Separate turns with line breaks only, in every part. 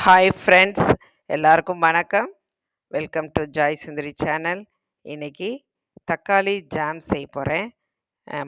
Hi friends, எல்லாருக்கும் வணக்கம். Welcome to Joy Sundari channel. இன்னைக்கு தக்காளி ஜாம் செய்ய போகிறேன்.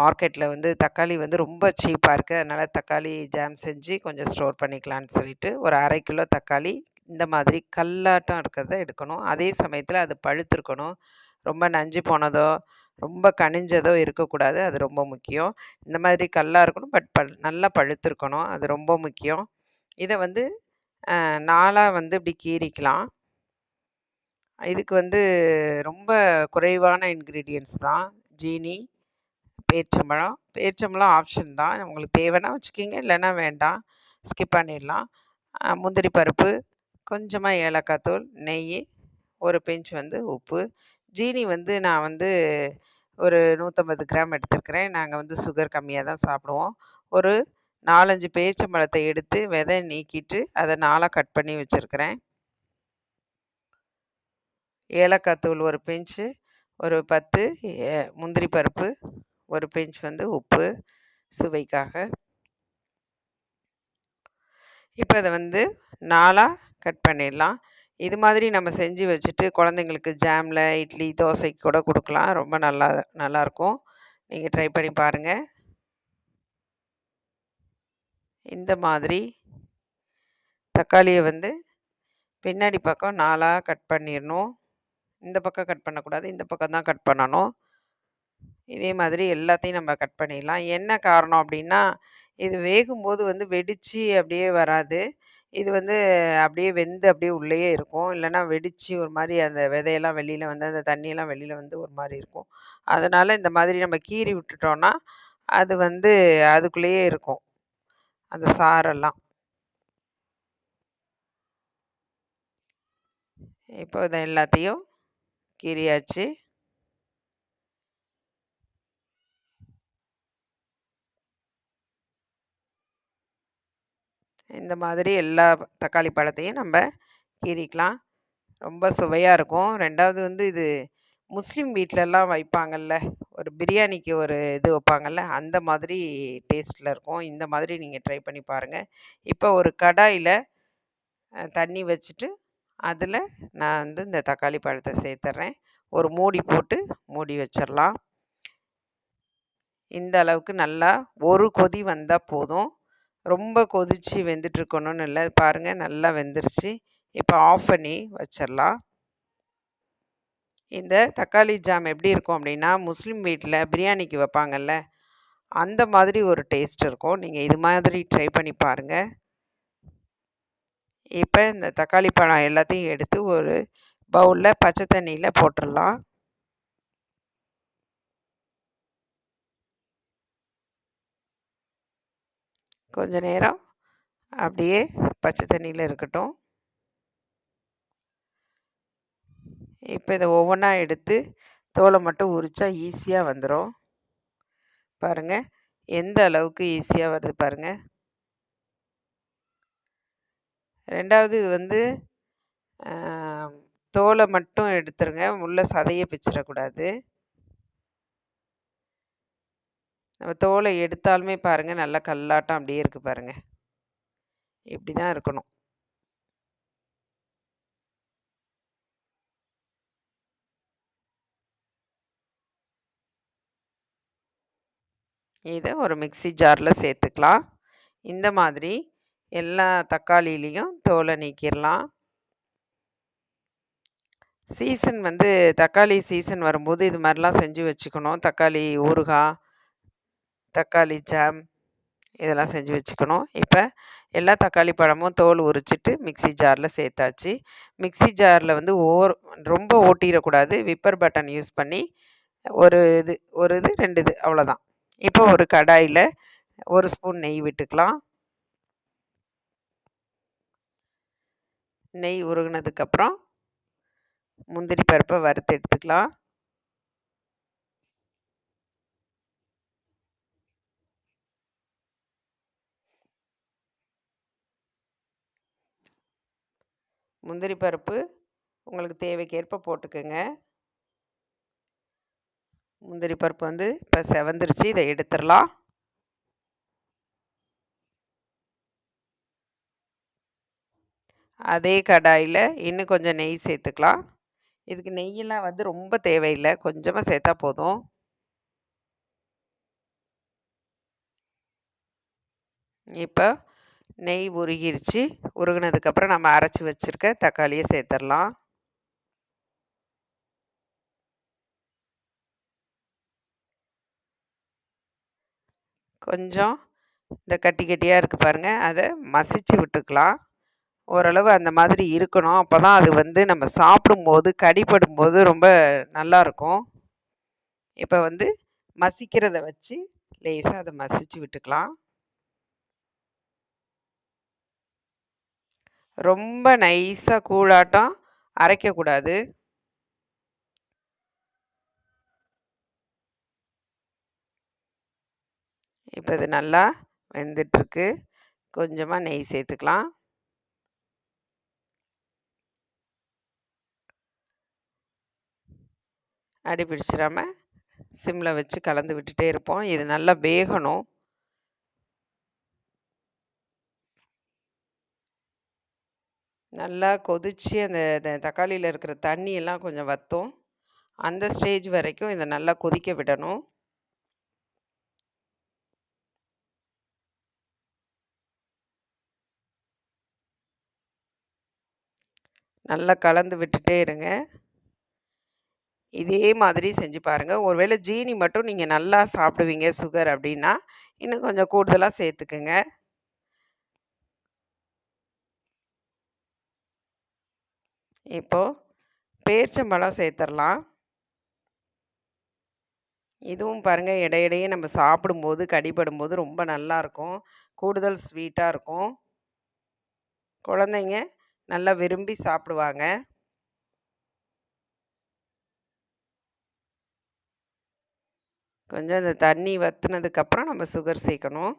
மார்க்கெட்டில் வந்து தக்காளி வந்து ரொம்ப சீப்பாக இருக்குது. அதனால் தக்காளி ஜாம் செஞ்சு கொஞ்சம் ஸ்டோர் பண்ணிக்கலான்னு சொல்லிட்டு ஒரு 1/2 கிலோ தக்காளி இந்த மாதிரி கல்லாட்டம் இருக்கிறத எடுக்கணும். அதே சமயத்தில் அது பழுத்திருக்கணும். ரொம்ப நஞ்சு போனதோ ரொம்ப கனிஞ்சதோ இருக்கக்கூடாது. அது ரொம்ப முக்கியம். இந்த மாதிரி கல்லாக இருக்கணும், பட் நல்லா பழுத்திருக்கணும். அது ரொம்ப முக்கியம். இதை வந்து 4ஆ வந்து இப்படி கீறிக்கலாம். இதுக்கு வந்து ரொம்ப குறைவான இன்கிரீடியன்ட்ஸ் தான். ஜீனி, பேரிச்சம்பழம் ஆப்ஷன் தான். உங்களுக்கு தேவைன்னா வச்சுக்கிங்க, இல்லைன்னா வேண்டாம், ஸ்கிப் பண்ணிடலாம். முந்திரி பருப்பு, கொஞ்சமாக ஏலக்காய் தூள், நெய், ஒரு பிஞ்ச் வந்து உப்பு. ஜீனி வந்து நான் வந்து ஒரு 150 கிராம் எடுத்துருக்கிறேன். நாங்கள் வந்து சுகர் கம்மியாக தான் சாப்பிடுவோம். ஒரு 4, 5 பேரிச்சம்பழத்தை எடுத்து விதை நீக்கிட்டு அதை 4ஆ கட் பண்ணி வச்சுருக்கிறேன். ஏலக்காய் தூள் ஒரு பிஞ்சு, ஒரு 10 முந்திரி பருப்பு, ஒரு பிஞ்ச் வந்து உப்பு சுவைக்காக. இப்போ இதை வந்து 4ஆ கட் பண்ணிடலாம். இது மாதிரி நம்ம செஞ்சு வச்சுட்டு குழந்தைங்களுக்கு ஜாமில், இட்லி, தோசைக்கு கூட கொடுக்கலாம். ரொம்ப நல்லாயிருக்கும். நீங்கள் ட்ரை பண்ணி பாருங்கள். இந்த மாதிரி தக்காளியை வந்து பின்னாடி பக்கம் 4ஆ கட் பண்ணிடணும். இந்த பக்கம் கட் பண்ணக்கூடாது, இந்த பக்கம் தான் கட் பண்ணணும். இதே மாதிரி எல்லாத்தையும் நம்ம கட் பண்ணிடலாம். என்ன காரணம் அப்படின்னா, இது வேகும்போது வந்து வெடித்து அப்படியே வராது. இது வந்து அப்படியே வெந்து அப்படியே உள்ளேயே இருக்கும். இல்லைன்னா வெடித்து ஒரு மாதிரி அந்த விதையெல்லாம் வெளியில் வந்து அந்த தண்ணியெல்லாம் வெளியில் வந்து ஒரு மாதிரி இருக்கும். அதனால் இந்த மாதிரி நம்ம கீறி விட்டுட்டோன்னா அது வந்து அதுக்குள்ளேயே இருக்கும் அந்த சாரெல்லாம். இப்போ இதை எல்லாத்தையும் கீறியாச்சு. இந்த மாதிரி எல்லா தக்காளி பழத்தையும் நம்ம கீறிக்கலாம். ரொம்ப சுவையாக இருக்கும். 2வது வந்து இது முஸ்லீம் வீட்லலாம் வைப்பாங்கள்ல, ஒரு பிரியாணிக்கு ஒரு இது வைப்பாங்கள்ல, அந்த மாதிரி டேஸ்ட்டில் இருக்கும். இந்த மாதிரி நீங்கள் ட்ரை பண்ணி பாருங்கள். இப்போ ஒரு கடாயில் தண்ணி வச்சுட்டு அதில் நான் வந்து இந்த தக்காளி பழத்தை சேர்த்துட்றேன். ஒரு மூடி போட்டு மூடி வச்சிடலாம். இந்த அளவுக்கு நல்லா ஒரு கொதி வந்தால் போதும். ரொம்ப கொதித்து வெந்துட்டுருக்கணும்னு இல்லை. பாருங்கள், நல்லா வெந்துருச்சு. இப்போ ஆஃப் பண்ணி வச்சிடலாம். இந்த தக்காளி ஜாம் எப்படி இருக்கும் அப்படின்னா, முஸ்லீம் வீட்டில் பிரியாணிக்கு வைப்பாங்கள்ல, அந்த மாதிரி ஒரு டேஸ்ட் இருக்கும். நீங்கள் இது மாதிரி ட்ரை பண்ணி பாருங்கள். இப்போ இந்த தக்காளி பழம் எல்லாத்தையும் எடுத்து ஒரு பவுலில் பச்சை தண்ணியில் போட்டுடலாம். கொஞ்ச நேரம் அப்படியே பச்சை தண்ணியில் இருக்கட்டும். இப்போ இதை ஒவ்வொன்றா எடுத்து தோலை மட்டும் உரித்தா ஈஸியாக வந்துடும். பாருங்கள், எந்த அளவுக்கு ஈஸியாக வருது பாருங்கள். 2வது வந்து தோலை மட்டும் எடுத்துருங்க, உள்ள சதையை பிச்சிடக்கூடாது. நம்ம தோலை எடுத்தாலுமே பாருங்கள், நல்லா கல்லாட்டம் அப்படியே இருக்குது பாருங்கள். இப்படி தான் இருக்கணும். இதை ஒரு மிக்ஸி ஜாரில் சேர்த்துக்கலாம். இந்த மாதிரி எல்லா தக்காளியிலையும் தோலை நீக்கிடலாம். சீசன் வந்து தக்காளி சீசன் வரும்போது இது மாதிரிலாம் செஞ்சு வச்சுக்கணும். தக்காளி ஊறுகாய், தக்காளி ஜாம் இதெல்லாம் செஞ்சு வச்சுக்கணும். இப்போ எல்லா தக்காளி பழமும் தோல் உரிச்சிட்டு மிக்ஸி ஜாரில் சேர்த்தாச்சு. மிக்ஸி ஜாரில் வந்து ரொம்ப ஓட்டிடக்கூடாது. விப்பர் பட்டன் யூஸ் பண்ணி ஒரு இது 2 இது அவ்வளோதான். இப்போ ஒரு கடாயில் 1 ஸ்பூன் நெய் விட்டுக்கலாம். நெய் உருகுனதுக்கப்புறம் முந்திரி பருப்பை வறுத்து எடுத்துக்கலாம். முந்திரி பருப்பு உங்களுக்கு தேவைக்கேற்ப போட்டுக்கோங்க. முந்திரி பருப்பு வந்து இப்போ செவந்துருச்சு. இதை எடுத்துடலாம். அதே கடாயில இன்னும் கொஞ்சம் நெய் சேர்த்துக்கலாம். இதுக்கு நெய்யெல்லாம் வந்து ரொம்ப தேவையில்ல. கொஞ்சமா சேர்த்தா போதும். இப்போ நெய் உருகிருச்சு. உருகுனதுக்கப்புறம் நம்ம அரைச்சு வச்சிருக்க தக்காளிய சேர்த்துறலாம். கொஞ்சம் இந்த கட்டி கட்டியா இருக்கு பாருங்க, அத மசிச்சு விட்டுக்கலாம். ஓரளவு அந்த மாதிரி இருக்கணும். அப்பதான் அது வந்து நம்ம சாப்பிடும்போது, கடிபடும்போது ரொம்ப நல்லாருக்கும். இப்ப வந்து மசிக்கிறத வச்சு லேசா அத மசிச்சு விட்டுக்கலாம். ரொம்ப நைஸா கூழாட்டம் அரைக்கக்கூடாது. இப்ப இது நல்லா வெந்துட்டுருக்கு. கொஞ்சமா நெய் சேர்த்துக்கலாம். அடி பிடிச்சிராம சிம்ல வச்சு கலந்து விட்டுட்டே இருப்போம். இது நல்லா வேகணும். நல்லா கொதிச்சு அந்த தக்காளியில இருக்கிற தண்ணி எல்லாம் கொஞ்சம் வத்தும். அந்த ஸ்டேஜ் வரைக்கும் இத நல்லா கொதிக்க விடணும். நல்லா கலந்து விட்டுட்டே இருங்க. இதே மாதிரி செஞ்சு பாருங்க. ஒருவேளை ஜீனி மட்டும் நீங்க நல்லா சாப்பிடுவீங்க சுகர் அப்டின்னா, இன்னும் கொஞ்சம் கூடுதலா சேர்த்துக்குங்க. இப்போ பேரிச்சம்பழம் சேர்த்துறலாம். இதுவும் பாருங்க இடையிடையே நம்ம சாப்பிடும்போது, கடிபடும்போது ரொம்ப நல்லாருக்கும். கூடுதல் ஸ்வீட்டா இருக்கும். குழந்தைங்க நல்லா விரும்பி சாப்பிடுவாங்க. கொஞ்சம் இந்த தண்ணி வத்துனதுக்கப்புறம் நம்ம சுகர் சேர்க்கணும்.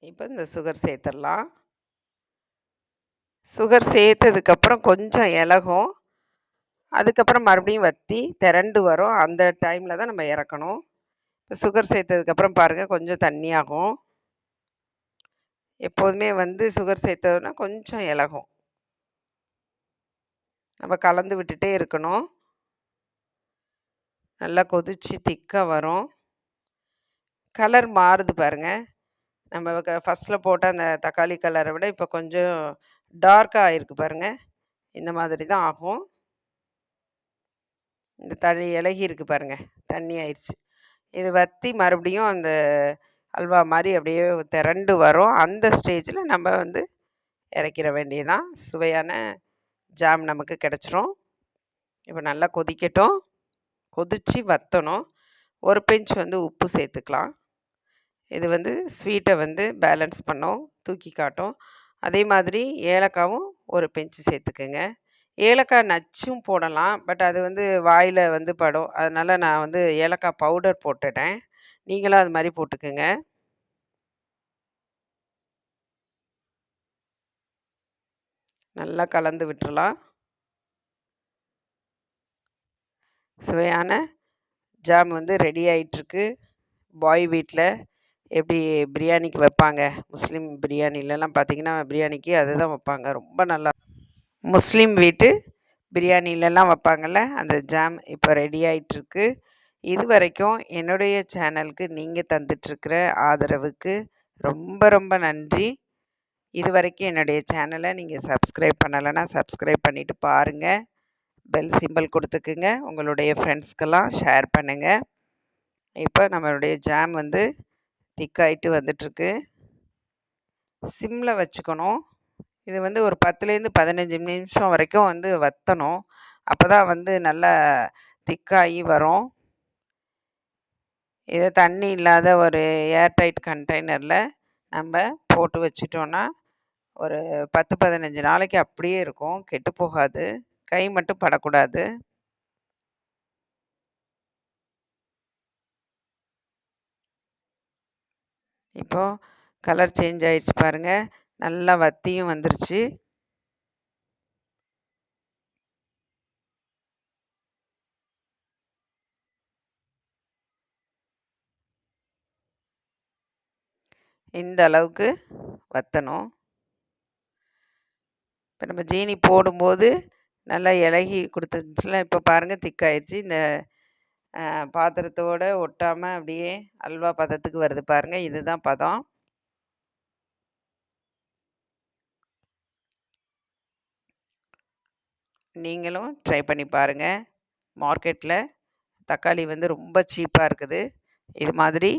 இப்ப இந்த சுகர் சேர்த்துறலாம். சுகர் சேர்த்ததுக்கப்புறம் கொஞ்சம் இளகும். அதுக்கப்புறம் மறுபடியும் வத்தி திரண்டு வரும். அந்த டைம்ல தான் நம்ம இறக்கணும். சுகர் சேர்த்ததுக்கப்புறம் பாருங்க கொஞ்சம் தண்ணியாகும். எப்போதுமே வந்து சுகர் சேர்த்தோம்னா கொஞ்சம் இளகும். நம்ம கலந்து விட்டுட்டே இருக்கணும். நல்லா கொதிச்சு திக்கா வரும். கலர் மாறுது பாருங்க. நம்ம ஃபர்ஸ்ட்ல போட்ட அந்த தக்காளி கலரை விட இப்போ கொஞ்சம் டார்க்கா ஆயிருக்கு பாருங்க. இந்த மாதிரி தான் ஆகும். இந்த தண்ணி இளகி இருக்கு பாருங்க. தண்ணி ஆயிருச்சு. இது வத்தி மறுபடியும் அந்த அல்வா மாரி அப்படியே திரண்டு வரும். அந்த ஸ்டேஜில நம்ம வந்து இறக்கிற வேண்டியதுதான். சுவையான ஜாம் நமக்கு கிடைச்சிரும். இப்போ நல்லா கொதிக்கட்டும். கொதிச்சு வத்தணும். ஒரு பிஞ்ச் வந்து உப்பு சேர்த்துக்கலாம். இது வந்து ஸ்வீட்ட வந்து பேலன்ஸ் பண்ணும், தூக்கி காட்டும். அதே மாதிரி ஏலக்காவும் ஒரு பிஞ்ச் சேர்த்துக்கங்க. ஏலக்காய் நச்சும் போடலாம். பட் அது வந்து வாயில வந்து படும். அதனால நான் வந்து ஏலக்காய் பவுடர் போட்டுட்டேன். நீங்களும் அது மாரி போட்டுக்கங்க. நல்லா கலந்து விட்டுறலாம். சுவையான ஜாம் வந்து ரெடி ஆயிட்டுருக்கு. பாய் வீட்ல எப்படி பிரியாணிக்கு வைப்பாங்க, முஸ்லீம் பிரியாணிலலாம் பார்த்தீங்கன்னா, பிரியாணிக்கு அதுதான் வைப்பாங்க. ரொம்ப நல்லா முஸ்லீம் வீட்டு பிரியாணிலலாம் வைப்பாங்கள்ல, அந்த ஜாம் இப்போ ரெடி ஆயிட்டுருக்கு. இதுவரைக்கும் என்னுடைய சேனலுக்கு நீங்க தந்துட்டுருக்கிற ஆதரவுக்கு ரொம்ப ரொம்ப நன்றி. இதுவரைக்கும் என்னுடைய சேனலை நீங்கள் சப்ஸ்கிரைப் பண்ணலைன்னா சப்ஸ்கிரைப் பண்ணிவிட்டு பாருங்கள். பெல் சிம்பல் கொடுத்துக்குங்க. உங்களுடைய ஃப்ரெண்ட்ஸ்க்கெல்லாம் ஷேர் பண்ணுங்கள். இப்போ நம்மளுடைய ஜாம் வந்து திக்காயிட்டு வந்துட்டுருக்கு. சிம்மில் வச்சுக்கணும். இது வந்து ஒரு 10லேருந்து 15 நிமிஷம் வரைக்கும் வந்து வற்றணும். அப்போ தான் வந்து நல்லா திக்காகி வரும். இதை தண்ணி இல்லாத ஒரு ஏர்டைட் கண்டெய்னரில் நம்ம போட்டு வச்சிட்டோன்னா ஒரு 10, 15 நாளைக்கு அப்படியே இருக்கும். கெட்டு போகாது. கை மட்டும் படக்கூடாது. இப்போ கலர் சேஞ்ச் ஆயிடுச்சு பாருங்க. நல்லா வத்தியும் வந்துருச்சு. இந்த அளவுக்கு வற்றணும். இப்போ நம்ம ஜீனி போடும்போது நல்லா இலகி கொடுத்துருந்துச்சுல, இப்போ பாருங்கள் திக்காயிடுச்சு. இந்த பாத்திரத்தோடு ஒட்டாமல் அப்படியே அல்வா பதத்துக்கு வருது பாருங்கள். இதுதான் பதம். நீங்களும் ட்ரை பண்ணி பாருங்கள். மார்க்கெட்டில் தக்காளி வந்து ரொம்ப சீப்பாக இருக்குது. இது மாதிரி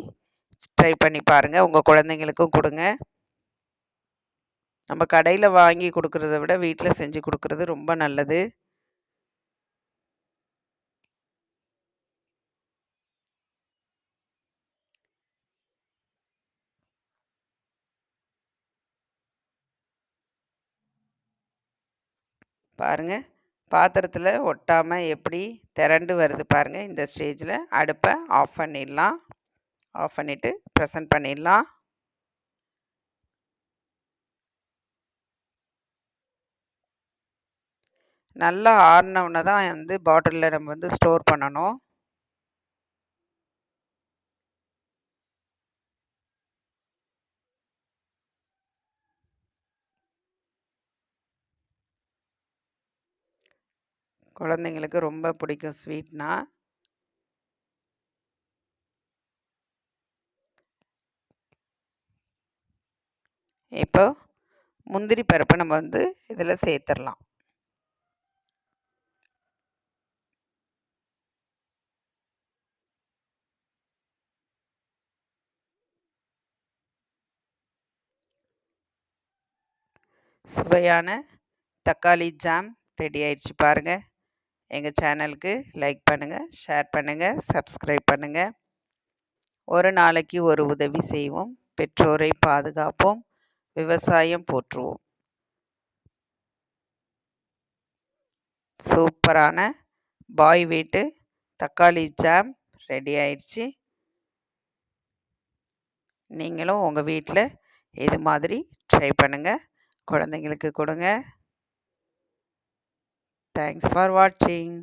ட்ரை பண்ணி பாருங்கள். உங்கள் குழந்தைங்களுக்கும் கொடுங்க. நம்ம கடையில் வாங்கி கொடுக்குறத விட வீட்டில் செஞ்சு கொடுக்குறது ரொம்ப நல்லது. பாருங்கள், பாத்திரத்தில் ஒட்டாமல் எப்படி திரண்டு வருது பாருங்கள். இந்த ஸ்டேஜில் அடுப்பை ஆஃப் பண்ணிடலாம். ஆஃப் பண்ணிவிட்டு ப்ரெசன்ட் பண்ணிடலாம். நல்லா ஆறினவுடனே தான் வந்து பாட்டிலில் நம்ம வந்து ஸ்டோர் பண்ணணும். குழந்தைங்களுக்கு ரொம்ப பிடிக்கும் ஸ்வீட்னா. இப்போ முந்திரி பருப்பை நம்ம வந்து இதில் சேர்த்துடலாம். சுவையான தக்காளி ஜாம் ரெடி ஆயிடுச்சு பாருங்கள். எங்கள் சேனலுக்கு லைக் பண்ணுங்கள், ஷேர் பண்ணுங்கள், சப்ஸ்கிரைப் பண்ணுங்கள். ஒரு நாளைக்கு ஒரு உதவி செய்வோம், பெற்றோரை பாதுகாப்போம், விவசாயம் போற்றுவோம். சூப்பரான பாய் வீட்டு தக்காளி ஜாம் ரெடி ஆயிடுச்சு. நீங்களும் உங்கள் வீட்டில் இது மாதிரி ட்ரை பண்ணுங்கள். குழந்தைங்களுக்கு கொடுங்க. தேங்க்ஸ் ஃபார் வாட்சிங்.